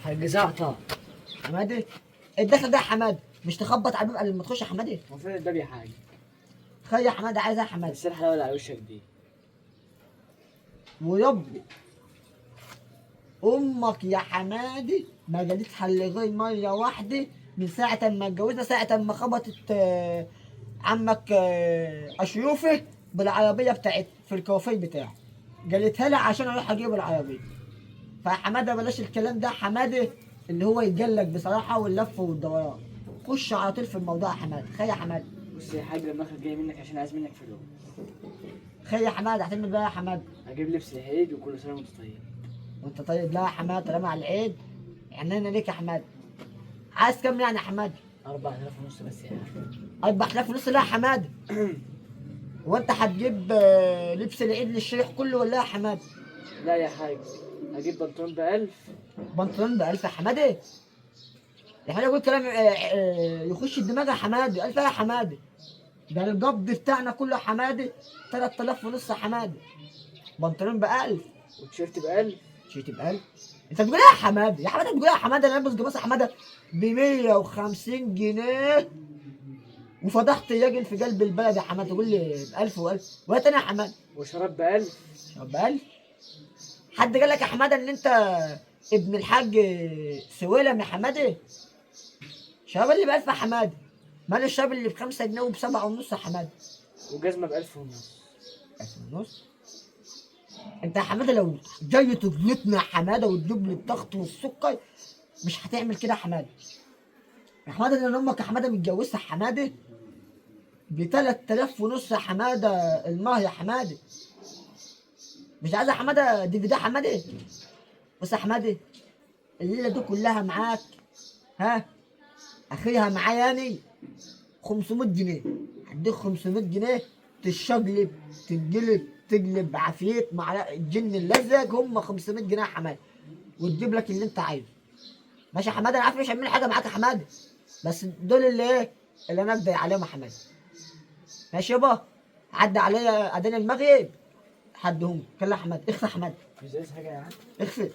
حجزاتها. حمادي الدخل ده يا حمادي، مش تخبط على الباب قبل ما تخش يا حمادي. المفروض الباب يا حاج. خير يا حمادي، عايز ايه يا حمادي؟ بس الحلاوه اللي على وشك دي. ويبي امك يا حمادي ما جالتها الا غير مره واحده من ساعه ما اتجوزنا، ساعه ما خبطت عمك اشيوفه بالعربيه بتاعت في الكوافير بتاعه. قالتها لي عشان اروح اجيب العربيه. فحماده بلاش الكلام ده حماده، اللي هو يتجلك بصراحه واللف والدوران. خش على طول في الموضوع يا حماده. خير يا حماده. بص يا حاج، لما اخر جاي منك عشان عايز منك فلوس. خير يا حماده، هتعمل بقى يا حماده. هجيب لبس العيد وكل سنه وانت طيب. وانت طيب. لا يا حماده، طالما على العيد عينينا ليك يا حماده. عايز كام يعني يا حماده؟ 4000 ونص بس يا حاج. 4000 ونص؟ لا يا حماده. وانت هتجيب لبس العيد للشيخ كله ولا يا حماده؟ لا يا حاج، هجيب بنطلون ب1000. بنطلون ب 1000 يا حماده؟ يا حماده يقول كلام يخش الدماغ يا حماده. 1000 يا حماده؟ ده القبض بتاعنا كله يا حماده 3000 ونص يا حماده. بنطلون ب 1000 وتيشيرت ب1000. شيت ب 1000. انت بتقول ايه يا حماده؟ يا حماده بتقول ايه يا حماده؟ انا البس قماص يا حماده ب 150 جنيه وفضحت راجل في قلب البلد يا حماده تقول لي ب 1000 و1000. وهي تاني يا حماده؟ وشراب ب1000. شرب ب 1000؟ حد قال لك يا حماده ان انت ابن الحاج سويلم يا حماده؟ شباب اللي ب 1000 يا حماده؟ مال الشباب اللي ب 5 جنيه وب 7 ونص يا حماده؟ وجزمه ب1000 ونص. 1000 ونص؟ انت يا حماده لو جاي تجلطنا يا حماده وتجيب لي الضغط والسكر مش هتعمل كده يا حماده. يا حماده لان امك يا حماده متجوزه يا حماده ب 3000 ونص يا حماده المهر يا حماده. مش عايز يا حماده دي يا حماده؟ بص يا حماده، الليله دي كلها معاك، ها، اخرها معايا يعني 500 جنيه. هديك 500 جنيه تشقلب تنقلب تقلب عفيت مع الجن اللزق، هم 500 جنيه يا حماده وتجيب لك اللي انت عايزه. ماشي يا حماده؟ انا عارف مش هعمل حاجه معاك يا حماده، بس دول اللي ايه اللي انا اقدر عليهم يا حماده. ماشي يابا؟ عدى عليا اداني المغرب هديهم. كلا يا حماده. اخفى يا حماده، مش عايز حاجه يا عم. اخفى.